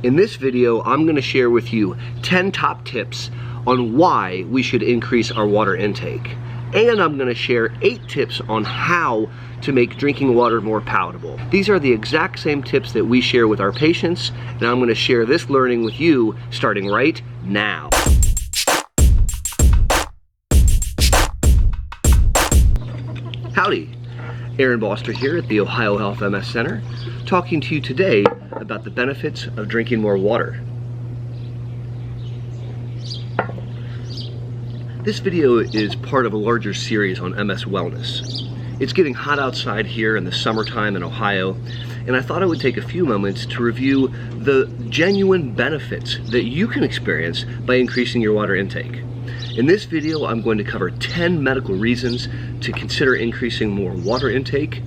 In this video, I'm going to share with you 10 top tips on why we should increase our water intake. And I'm going to share 8 tips on how to make drinking water more palatable. These are the exact same tips that we share with our patients, and I'm going to share this learning with you starting right now. Howdy, Aaron Boster here at the Ohio Health MS Center, talking to you today about the benefits of drinking more water. This video is part of a larger series on MS wellness. It's getting hot outside here in the summertime in Ohio, and I thought I would take a few moments to review the genuine benefits that you can experience by increasing your water intake. In this video, I'm going to cover 10 medical reasons to consider increasing more water intake.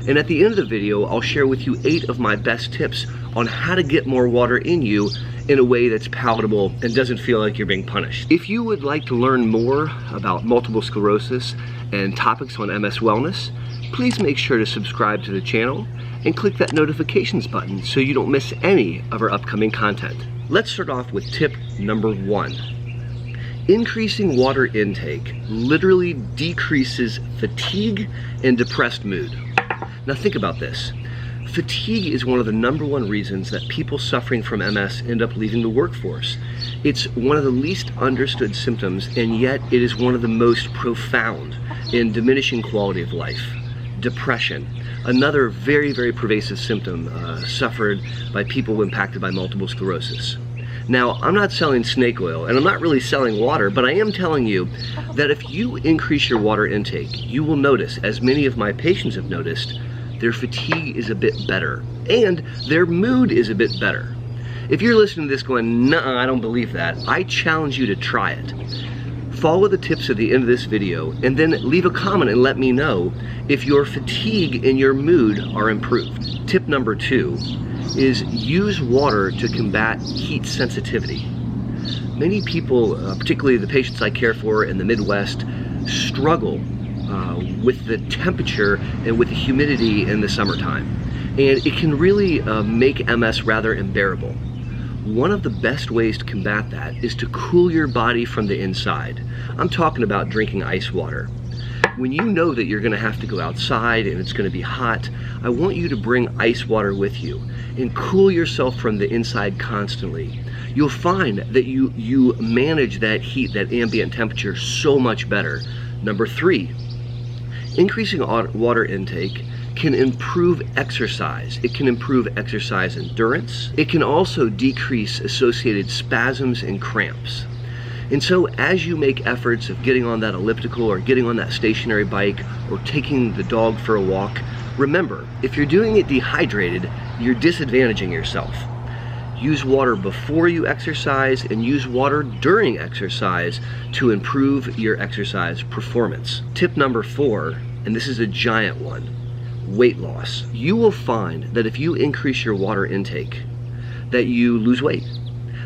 And at the end of the video, I'll share with you 8 of my best tips on how to get more water in you in a way that's palatable and doesn't feel like you're being punished. If you would like to learn more about multiple sclerosis and topics on MS wellness, please make sure to subscribe to the channel and click that notifications button so you don't miss any of our upcoming content. Let's start off with tip number 1. Increasing water intake literally decreases fatigue and depressed mood. Now think about this. Fatigue is one of the #1 reasons that people suffering from MS end up leaving the workforce. It's one of the least understood symptoms, and yet it is one of the most profound in diminishing quality of life. Depression, another very, very pervasive symptom suffered by people impacted by multiple sclerosis. Now, I'm not selling snake oil, and I'm not really selling water, but I am telling you that if you increase your water intake, you will notice, as many of my patients have noticed, their fatigue is a bit better, and their mood is a bit better. If you're listening to this going, "Nuh-uh, I don't believe that," I challenge you to try it. Follow the tips at the end of this video, and then leave a comment and let me know if your fatigue and your mood are improved. Tip number 2 is use water to combat heat sensitivity. Many people, particularly the patients I care for in the Midwest, struggle with the temperature and with the humidity in the summertime. And it can really make MS rather unbearable. One of the best ways to combat that is to cool your body from the inside. I'm talking about drinking ice water. When you know that you're going to have to go outside and it's going to be hot, I want you to bring ice water with you and cool yourself from the inside constantly. You'll find that you manage that heat, that ambient temperature, so much better. Number 3, increasing water intake can improve exercise. It can improve exercise endurance. It can also decrease associated spasms and cramps. And so as you make efforts of getting on that elliptical or getting on that stationary bike or taking the dog for a walk, remember, if you're doing it dehydrated, you're disadvantaging yourself. Use water before you exercise and use water during exercise to improve your exercise performance. Tip number 4, and this is a giant one, weight loss. You will find that if you increase your water intake, that you lose weight.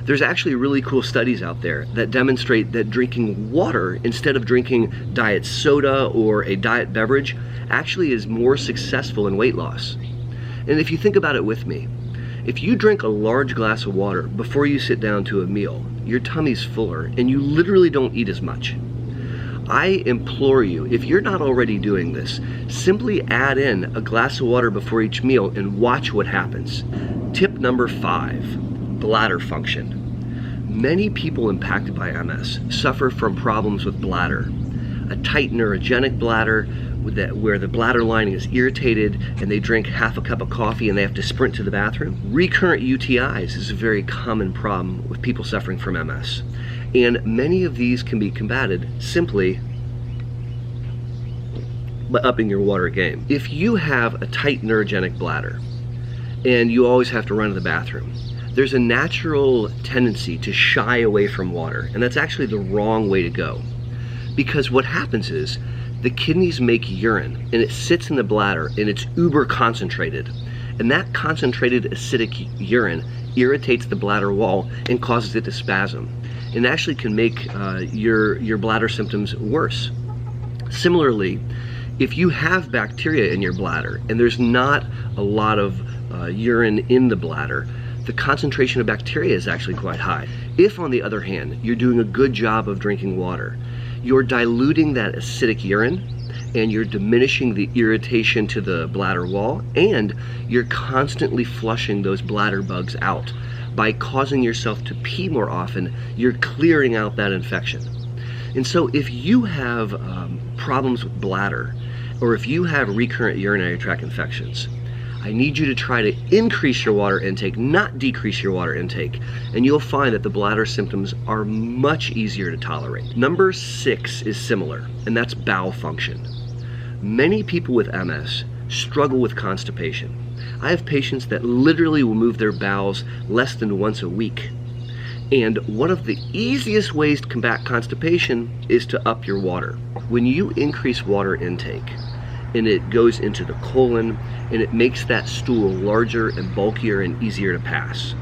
There's actually really cool studies out there that demonstrate that drinking water instead of drinking diet soda or a diet beverage actually is more successful in weight loss. And if you think about it with me, if you drink a large glass of water before you sit down to a meal, your tummy's fuller and you literally don't eat as much. I implore you, if you're not already doing this, simply add in a glass of water before each meal and watch what happens. Tip number 5, bladder function. Many people impacted by MS suffer from problems with bladder. A tight neurogenic bladder where the bladder lining is irritated and they drink half a cup of coffee and they have to sprint to the bathroom. Recurrent UTIs is a very common problem with people suffering from MS. And many of these can be combated simply by upping your water game. If you have a tight neurogenic bladder and you always have to run to the bathroom, there's a natural tendency to shy away from water, and that's actually the wrong way to go. Because what happens is the kidneys make urine and it sits in the bladder and it's uber concentrated. And that concentrated acidic urine irritates the bladder wall and causes it to spasm. And actually can make your bladder symptoms worse. Similarly, if you have bacteria in your bladder and there's not a lot of urine in the bladder, the concentration of bacteria is actually quite high. If, on the other hand, you're doing a good job of drinking water, you're diluting that acidic urine, and you're diminishing the irritation to the bladder wall, and you're constantly flushing those bladder bugs out. By causing yourself to pee more often, you're clearing out that infection. And so if you have problems with bladder, or if you have recurrent urinary tract infections, I need you to try to increase your water intake, not decrease your water intake, and you'll find that the bladder symptoms are much easier to tolerate. Number 6 is similar, and that's bowel function. Many people with MS struggle with constipation. I have patients that literally will move their bowels less than once a week. And one of the easiest ways to combat constipation is to up your water. When you increase water intake, and it goes into the colon, and it makes that stool larger and bulkier and easier to pass.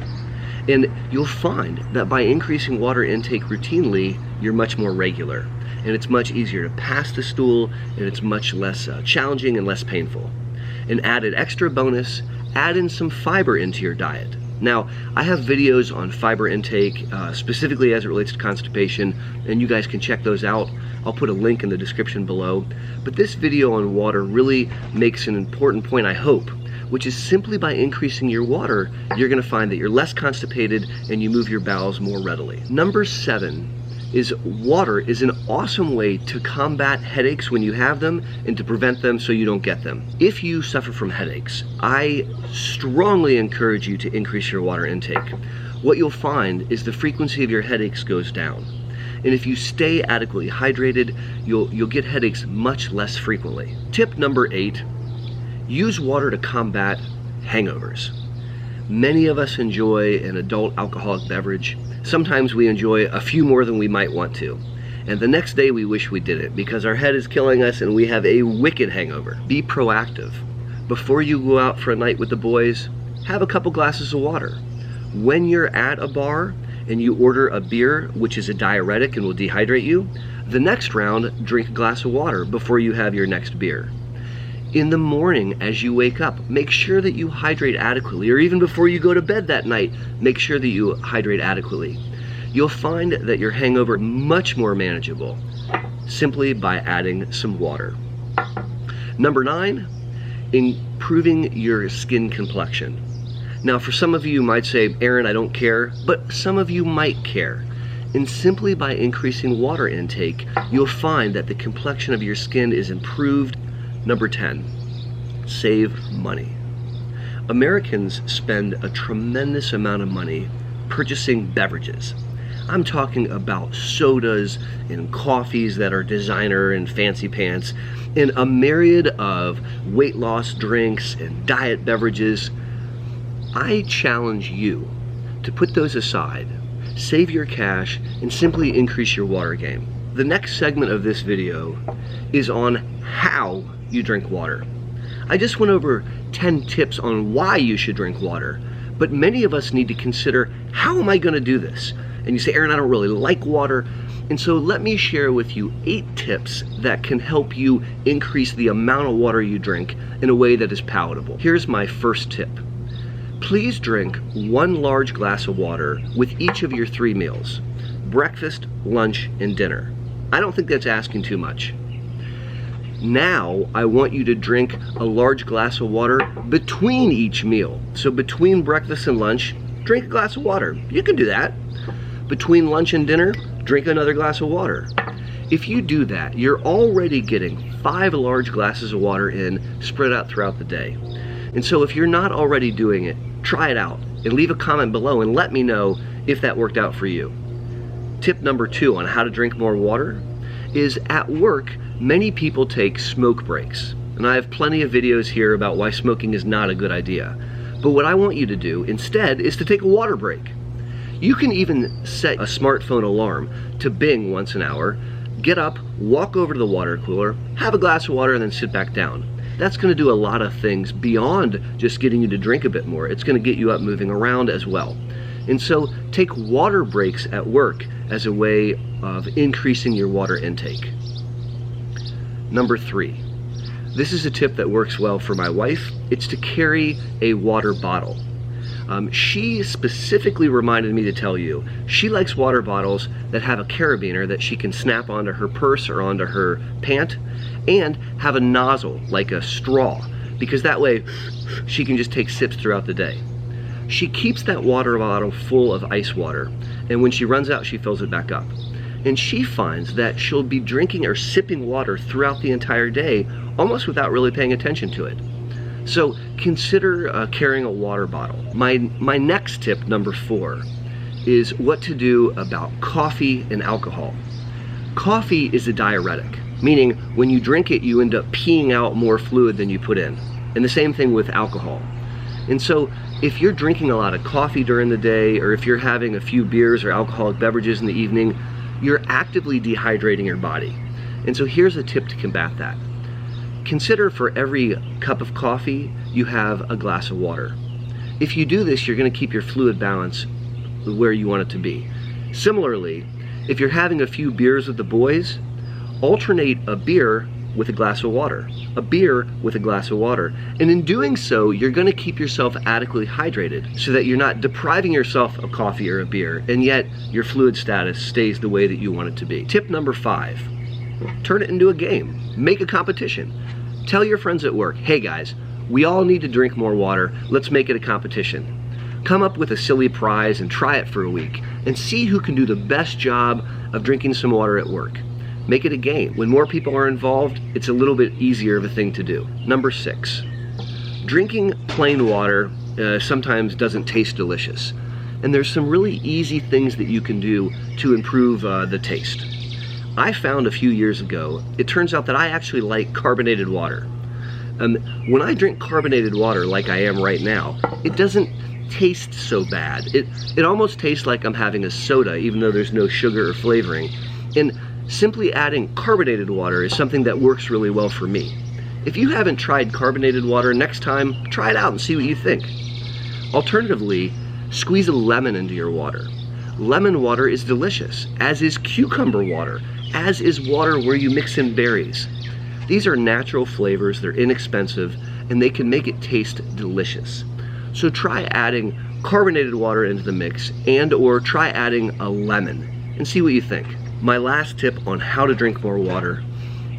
And you'll find that by increasing water intake routinely, you're much more regular. And it's much easier to pass the stool, and it's much less challenging and less painful. An added extra bonus, add in some fiber into your diet. Now, I have videos on fiber intake, specifically as it relates to constipation, and you guys can check those out. I'll put a link in the description below. But this video on water really makes an important point, I hope, which is simply by increasing your water, you're gonna find that you're less constipated and you move your bowels more readily. Number 7 is water is an awesome way to combat headaches when you have them and to prevent them so you don't get them. If you suffer from headaches, I strongly encourage you to increase your water intake. What you'll find is the frequency of your headaches goes down. And if you stay adequately hydrated, you'll get headaches much less frequently. Tip number 8, use water to combat hangovers. Many of us enjoy an adult alcoholic beverage. Sometimes we enjoy a few more than we might want to. And the next day we wish we did it because our head is killing us and we have a wicked hangover. Be proactive. Before you go out for a night with the boys, have a couple glasses of water. When you're at a bar and you order a beer, which is a diuretic and will dehydrate you, the next round, drink a glass of water before you have your next beer. In the morning, as you wake up, make sure that you hydrate adequately, or even before you go to bed that night, make sure that you hydrate adequately. You'll find that your hangover is much more manageable simply by adding some water. Number 9, improving your skin complexion. Now, for some of you might say, Aaron, I don't care, but some of you might care. And simply by increasing water intake, you'll find that the complexion of your skin is improved. Number 10, save money. Americans spend a tremendous amount of money purchasing beverages. I'm talking about sodas and coffees that are designer and fancy pants, and a myriad of weight loss drinks and diet beverages. I challenge you to put those aside, save your cash, and simply increase your water game. The next segment of this video is on how you drink water. I just went over 10 tips on why you should drink water, but many of us need to consider, how am I going to do this? And you say, Aaron, I don't really like water. And so let me share with you 8 tips that can help you increase the amount of water you drink in a way that is palatable. Here's my first tip. Please drink 1 large glass of water with each of your 3 meals: breakfast, lunch, and dinner. I don't think that's asking too much. Now, I want you to drink a large glass of water between each meal. So between breakfast and lunch, drink a glass of water. You can do that. Between lunch and dinner, drink another glass of water. If you do that, you're already getting 5 large glasses of water in, spread out throughout the day. And so if you're not already doing it, try it out and leave a comment below and let me know if that worked out for you. Tip number 2 on how to drink more water is, at work, many people take smoke breaks. And I have plenty of videos here about why smoking is not a good idea. But what I want you to do instead is to take a water break. You can even set a smartphone alarm to bing once an hour, get up, walk over to the water cooler, have a glass of water, and then sit back down. That's going to do a lot of things beyond just getting you to drink a bit more. It's going to get you up moving around as well. And so take water breaks at work as a way of increasing your water intake. Number 3. This is a tip that works well for my wife. It's to carry a water bottle. She specifically reminded me to tell you she likes water bottles that have a carabiner that she can snap onto her purse or onto her pant and have a nozzle like a straw, because that way she can just take sips throughout the day. She keeps that water bottle full of ice water, and when she runs out she fills it back up. And she finds that she'll be drinking or sipping water throughout the entire day almost without really paying attention to it. So consider carrying a water bottle. My next tip, number 4, is what to do about coffee and alcohol. Coffee is a diuretic, meaning when you drink it you end up peeing out more fluid than you put in. And the same thing with alcohol. And so if you're drinking a lot of coffee during the day, or if you're having a few beers or alcoholic beverages in the evening, you're actively dehydrating your body. And so here's a tip to combat that. Consider for every cup of coffee, you have a glass of water. If you do this, you're going to keep your fluid balance where you want it to be. Similarly, if you're having a few beers with the boys, alternate a beer with a glass of water, a beer with a glass of water. And in doing so, you're going to keep yourself adequately hydrated so that you're not depriving yourself of coffee or a beer, and yet your fluid status stays the way that you want it to be. Tip number 5, turn it into a game. Make a competition. Tell your friends at work, hey guys, we all need to drink more water, let's make it a competition. Come up with a silly prize and try it for a week and see who can do the best job of drinking some water at work. Make it a game. When more people are involved, it's a little bit easier of a thing to do. Number 6, drinking plain water sometimes doesn't taste delicious. And there's some really easy things that you can do to improve the taste. I found a few years ago, it turns out that I actually like carbonated water. When I drink carbonated water like I am right now, it doesn't taste so bad. It almost tastes like I'm having a soda, even though there's no sugar or flavoring. And simply adding carbonated water is something that works really well for me. If you haven't tried carbonated water, next time, try it out and see what you think. Alternatively, squeeze a lemon into your water. Lemon water is delicious, as is cucumber water, as is water where you mix in berries. These are natural flavors, they're inexpensive, and they can make it taste delicious. So try adding carbonated water into the mix, and or try adding a lemon, and see what you think. My last tip on how to drink more water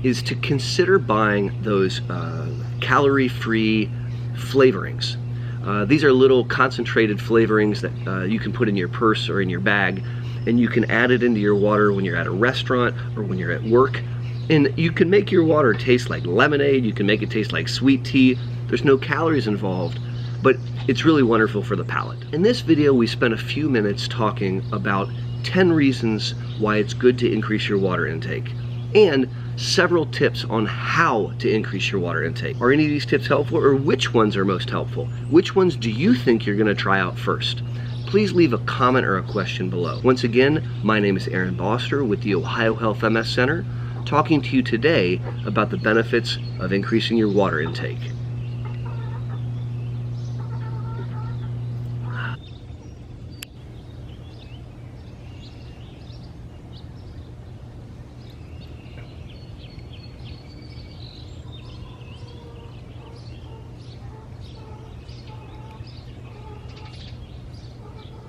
is to consider buying those calorie-free flavorings. These are little concentrated flavorings that you can put in your purse or in your bag, and you can add it into your water when you're at a restaurant or when you're at work. And you can make your water taste like lemonade, you can make it taste like sweet tea. There's no calories involved, but it's really wonderful for the palate. In this video, we spent a few minutes talking about 10 reasons why it's good to increase your water intake, and several tips on how to increase your water intake. Are any of these tips helpful, or which ones are most helpful? Which ones do you think you're gonna try out first? Please leave a comment or a question below. Once again, my name is Boster with the Ohio Health MS Center, talking to you today about the benefits of increasing your water intake.